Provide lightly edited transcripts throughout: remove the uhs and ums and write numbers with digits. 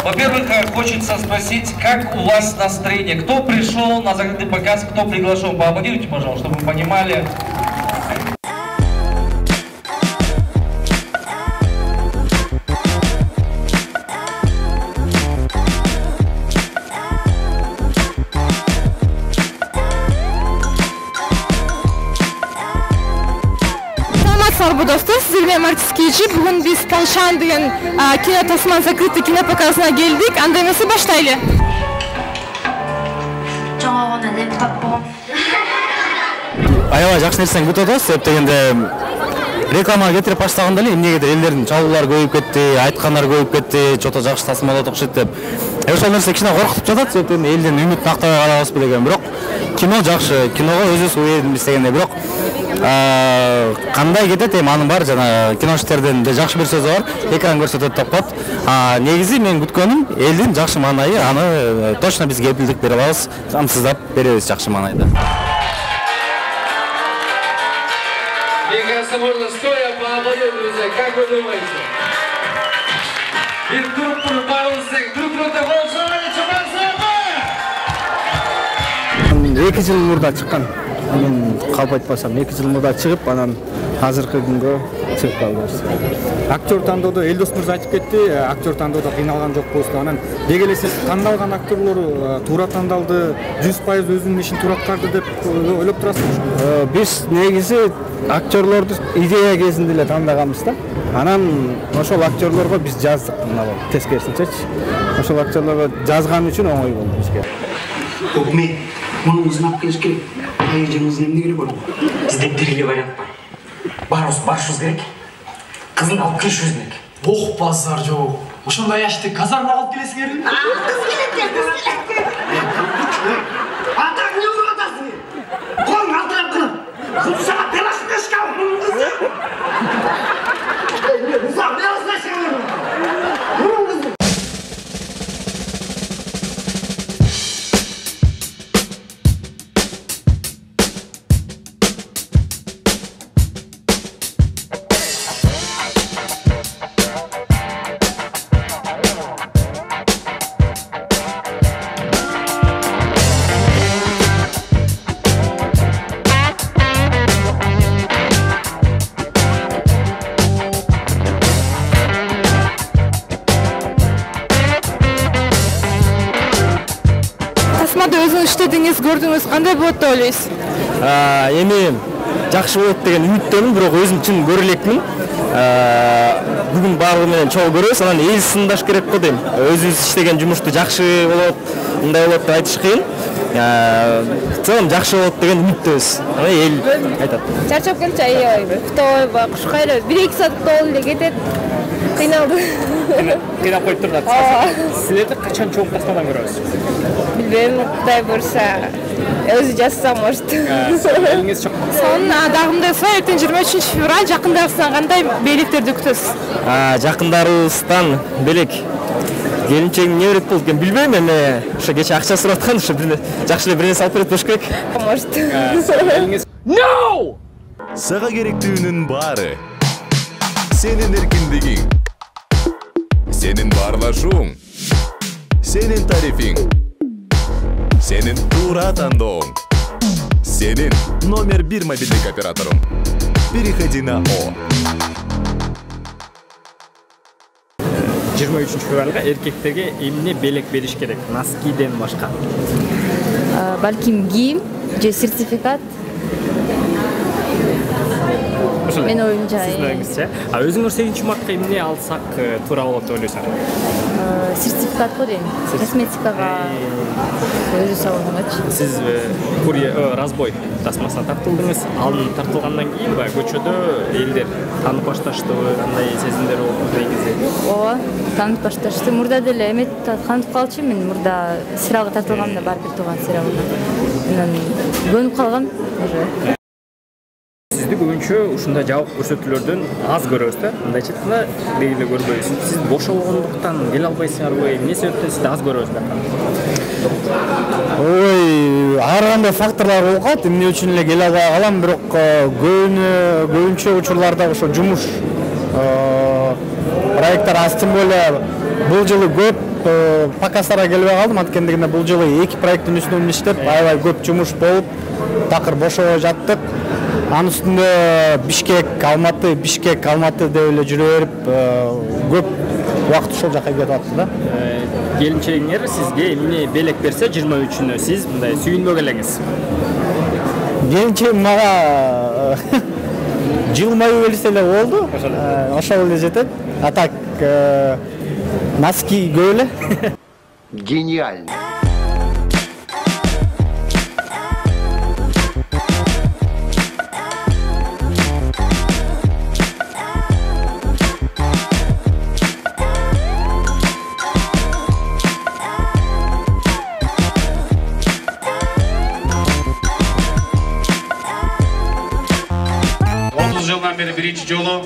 Во-первых, хочется спросить, как у вас настроение? Кто пришел на закрытый показ, кто приглашен? Поаплодируйте, пожалуйста, чтобы мы понимали. Достар, сіздермен артист Кичи. Бүгін біз Таншан деген кино тасман закрытый кинопоказына келдік. Анда емесі баштайлы. Жаңа ғана деп таппам. Аябай жақсы нәрсені күтіп отырсыз, себеп дегенде реклама кетіріп баштағанда эмнегедир элдердин чалуулары көбөйүп кетти, айткандар көбөйүп кетти, чото жакшы тасмалап окшойт деп. Ошол нерсе кичине коркутуп жатат, себеп дегенде элдин үмүтүн актабай калабызбы деген. Бирок кино жакшы, киного өзүбүз уверенбиз дегенде. Бирок кандай кетет эми анын бар жана киноштерден жакшы бир сөзү бар, экран көрсөтөт деп коет. Негизи мен күткөнүм элдин жакшы маанайы, аны точно биз кепилдик бере алабыз, камсыздап беребиз жакшы маанайда. Мне кажется, можно стоя поаплодировать, друзья. Как вы думаете? Bir durup bağırsak, durup da bolsana çıkarsana. Мен 2 жыл мурда чыккан. Мен калп айтпасам 2 жыл мурда чыгып, анан азыркы күнгө чыгып калдым. Актер тандоодо Элдос мырза айтып кетти, актер тандоодо кыйналган жокпуз. Анан деги эле сиз тандалган актерлор туура тандалды, 100% өзүнүн ишин туура аткарды деп ойлоп турасызбы? Биз негизи актерлорду идея кезинде эле тандаганбыз да. Анан ошол актерлорго биз жаздык, мына тескерисинчечи. Ошол актерлорго жазган үчүн оңой болду бизге. Өкмөт муну узунап келиш керек. Айжыңыз эмне керек болду? Бизде бир эле вариант бар. Барышыбыз керек. Кызын алып келишибиз керек. Ох, базар жок. Ошондой ашты казарма алып келесиңерби? Кыз келет. Атак эмне кылып атасың? Колуң алтырап кыл. Кыз сага телашын эшкал. Узак, не ослышал. Gördünüz, kандай болот деп ойлойсуз? Эми жакшы болот деген үмүттөнүм, бирок өзүм үчүн көрө элекмин. Бүгүн баары менен чогуу көрөбүз, анан эл сындаш керек го дейм. Өзүбүз иштеген жумушту жакшы болот, мындай болот деп айтыш кыйын. В целом жакшы болот деген үмүттөбүз. Эл айтат. Чарчап келчи аябай. Кутабайбы, кушкайлы 1-2 саат кутабыл эле кетет. Кыйналды. Кыйнап коюп турат. Силерди качан чогуу тасмадан көрөбүз? Билбейм, Кудай бурса, өзү жазса может. Сонун дагымдай эртең 23 февраль жакындарыбыздан кандай белектерди күтөсүз? Жакындарыбыздан белек. Келинчегим эмне берет болот экен билбейм, эми ошо кече акча сурап аткан, ошо жакшы эле бир нерсе алып берет болуш керек. Может. No! Сага керектүүнүн баары. Сенин эркиндигиң. Сенин баарлашууң. Сенин тарифиң. Сенин туура тандооң. Сенин номер 1 мобилдик операторуң. Переходи на О. 23 февралга эркектерге эмне белек бериш керек? Носкиден башка. Балким кийим же сертификат. Мен оюмча. Сиздин оюңузча. Өзүңөр 8 мартка эмне алсак туура болот деп ойлойсуңар? Сертификат го дейм. Косметикага өзү салгангачы. Сиз разбой тасмасына тартылдыңыз. Алдын тартылгандан кийин көчөдө элдер танып башташтыбы, кандай сезимдер болду негизи? Ооба, танып башташты. Мурда деле эме танып калчу, мен мурда сериалга тартылганда бар бир тууган сериалына. Анан көнүп калгам уже. Сизди көбүнчө ушундай жабык көрсөтүүлөрдөн аз көрөбүз да. Мындайча айтканда деги көрбөйбүз. Сиз бош болгондуктан келе албайсыңарбы? Эмне себептен сизди аз көрөбүз да? Ой, ар кандай факторлор болуп калат. Эмне үчүн эле келе албай калам, бирок көбүнчө учурларда ошо жумуш проекттер аз, тем более Бул жылы көп показтарга келбей калдым, анткендигинде бул жылы 2 проекттин үстүнөн иштеп, аябай көп жумуш болуп, такыр бошобой жаттык. Анын үстүндө Бишкек, Алматы деп эле жүрө берип, көп убакыт ошол жака кетип атты да. Келинчегиңер сизге эмне белек берсе 23-үнө сиз мындай сүйүнбөк элеңиз. Келинчегим мага жылмаю берсе эле болду. Ошол эле жетет. А так носки көп эле. Гениально. Жылдан бери биринчи жолу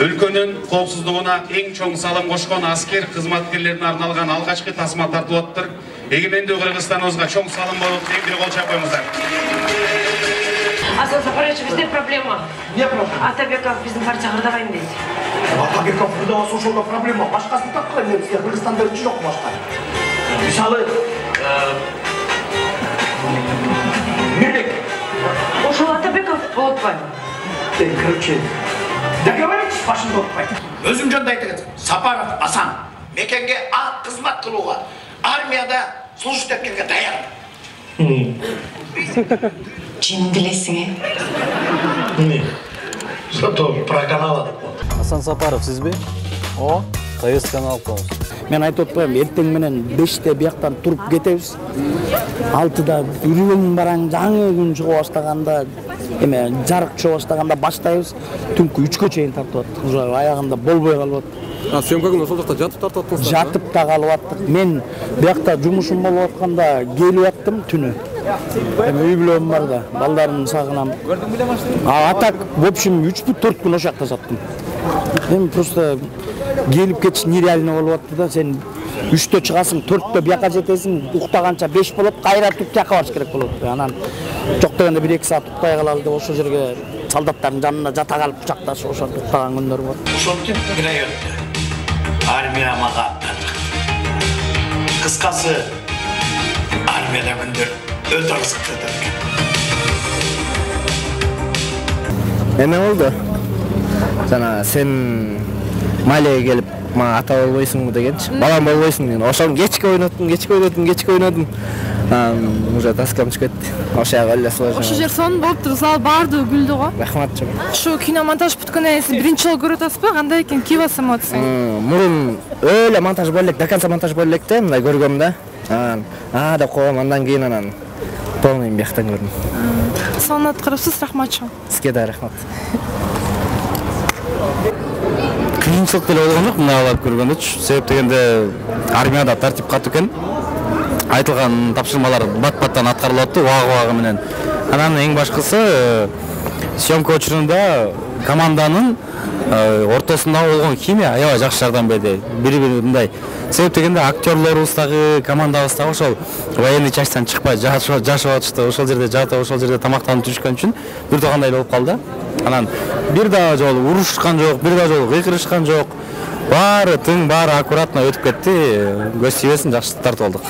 өлкөнүн коопсуздугуна эң чоң салым кошкон аскер кызматкерлерине арналган алгачкы тасма тартылып атыптыр. Эгемендүү Кыргызстаныбызга чоң салым болуп, тең бир кол чаап коюңуздар. Аслан Сапарович, бизде проблема. Не проблема? Атабеков биздин партияга кырдабайм дейт. Атабеков кырдабаса ошол да проблема. Башкасын тапкыла эле, бизге Кыргызстанда жок башка. Мисалы, Мирлек. Ошол Атабеков болуп атпайбы? Короче, договоритесь, башында отпай. Өзүм жөнүндө айтыңыз. Сапаров Асан мекенге кызмат кылууга, армияда служить эткенге даяр. Чын билесиң, Не? Что-то про канал. Асан Сапаров сизби? О, ТС канал коңуз. Мен айтып атпайм, эртең менен 5-те бияктан туруп кетебиз. 6-да үрүгүн бараң жаңы күн чыга баштаганда, жарык чыга баштаганда баштайбыз. Түнкү 3-кө чейин тартып аттык. Уже аягында болбой калып аттык. Съемка күнү ошол жакта жатып тартып аттыңыздар? Жатып да калып аттык. Мен биякта жумушум болуп атканда келип аттым түнү. Үй бүлөм бар да, балдарымды сагынам. А так, в общем, 3-4 күн ошол жакта жаттым. Мен просто келип кетиш нереально болуп атты да, сен 3-тө чыгасың, 4-тө бияка жетесиң, уктаганча 5 болот, кайра туруп жака барыш керек болот. Анан жок дегенде 1-2 саат уктай калалы деп ошол жерге солдаттардын жанына жата калып кучакташып ошо уктаган күндөр бар. Ошентип бир ай өттү. Армия мага аттанды. Кыскасы армияда күндөр өтө кызыктуу экен. Эме болду? Жана сен Малияга келип, мага ата болбойсуңбу дегенчи. Балам болбойсуң деген. Ошону кечке ойнодум. Уже таскам чыгып кетти. Ошо эле сложно. Ошо жер сонун болуптур, зал баардыгы күлдү го. Рахмат жок. Ушу киномонтаж бүткөндөн кийин биринчи жолу көрүп атасызбы? Кандай экен, кийип эмоцияң? Мурун өлө монтаж боло элек, до конца монтаж боло элек да, мындай көргөм да. Деп коем, андан кийин анан полный бияктан көрдүм. Сонун аткарыпсыз, рахмат чоң. Сизге да рахмат. Кыйынчылык деле болгон жок, мына алып көргөндөчү. Себеп дегенде армияда тартип катуу экен. Айтылган тапшырмалар бат-баттан аткарылып атты, убагы менен. Анан эң башкысы съемка учурунда команданын ортосунда болгон химия аябай жакшы жардам берди. Бири-бири мындай. Себеп дегенде актерлорубуз дагы, командабыз дагы ошол военный частьтан чыкпай жашап атышты. Ошол жерде жатып, ошол жерде тамактанып жүрүшкөн үчүн бир туугандай болуп калды. Анан бир да жолу урушкан жок, бир да жолу кыйкырышкан жок. Баары тың, баары аккуратно өтүп кетти. Көз тийбесин жакшы тартып алдык.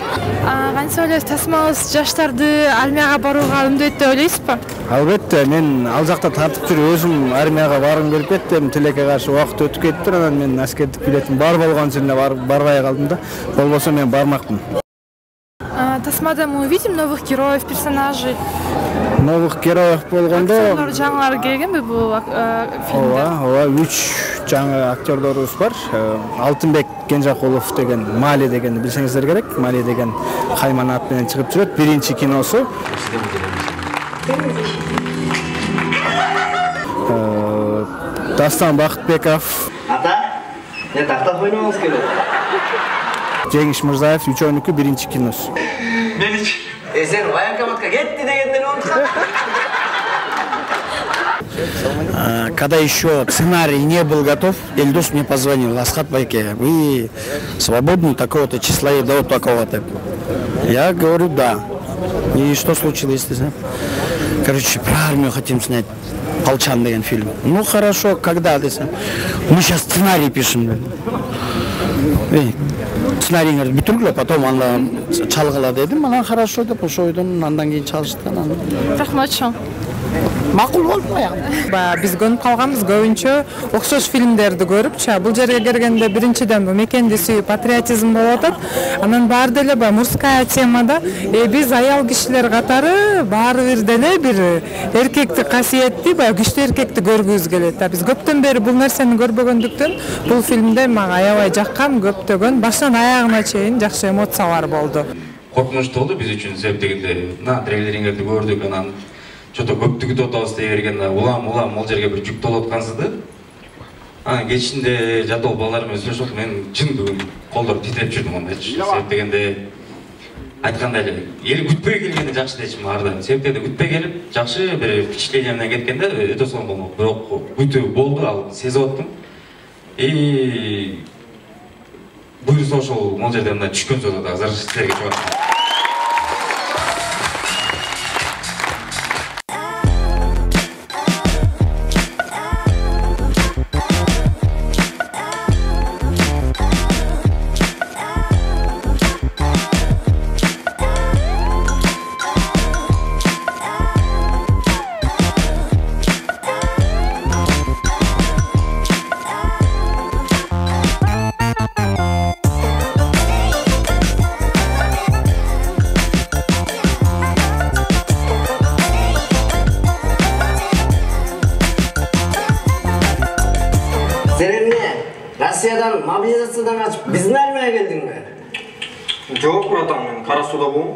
Кантип ойлойсуз, тасмабыз жаштарды армияга барууга үндөйт деп ойлойсузбу? Албетте, мен ал жакта тартып жүрүп өзүм армияга баргым келип кеттим. Тилекке каршы убакыт өтүп кеттир, анан мен аскердик билетим бар болгон үчүн эле барбай калдым да. Болбосо мен бармакмын. Тасмада мы увидим новых героев, персонажей. Новых героев болгондо актерлор жаңылар келгенби бул фильмде? Ооба, 3 жаңы актерлорубуз бар. Алтынбек Кенжакулов деген, Мали дегенди билсеңиздер керек. Мали деген Хайманат менен чыгып жүрөт. Биринчи киносу. Дастан Бакытбеков. Ата, не тактап ойногуңуз керек. Жеңиш Мырзаев үчөөнүкү биринчи киносу. Менич. Сен военкоматка кетти дегенден унуткан. Когда еще сценарий не был готов, Эльдос мне позвонил: Асхат Байке, вы свободны такого-то числа и до такого-то? Я говорю, да. И что случилось? Короче, про армию хотим снять. Полчан деген фильм. Ну хорошо, когда? Мы сейчас сценарий пишем. Сценарийіңізді бүтіргіле, потом анда çalgıla dedim, ана хорошо деп, ошо ойдон андан кейін чалышты. Рахмат чоң. Макул болду ма яғын? Биз көнүп калганбыз көбүнчө окшош фильмдерди көрүп, бул жерге келгенде биринчиден бул мекенди сүйүү патриотизм болуп атат. Анан баары деле мужская темада биз аял кишилер катары баары бир деле бир эркекти касиетти, күчтүү эркекти көргүбүз келет. Биз көптөн бери бул нерсени көрбөгөндүктөн бул фильмде мага аябай жаккан, көптөгөн башынан аягына чейин жакшы эмоциялар болду. Коркунучтуу болду биз үчүн, себеп дегенде трейлериңерди көрдүк, анан что-то көптү күтүп атабыз дей берген, улам ол жерге бир жүк толуп аткансызды. Анан кечинде жатып алып балдар менен сүйлөшүп, мен чын бүгүн колдор титиреп жүрдүм ондайчы. Себеп дегенде айткандай эле, эл күтпөй келгенде жакшы дечим ардайым. Себеп дегенде күтпөй келип, жакшы бир впечатление менен кеткенде өтө сонун болмок. Бирок күтүү болду, ал сезип аттым. Буюрса ошол могул жерде мына түшкөн сөз да азыр силерге чыгат. Россиядан мобилизациядан качып биздин армияга келдиңби? Жок, братан, мен Кара Сууда болом.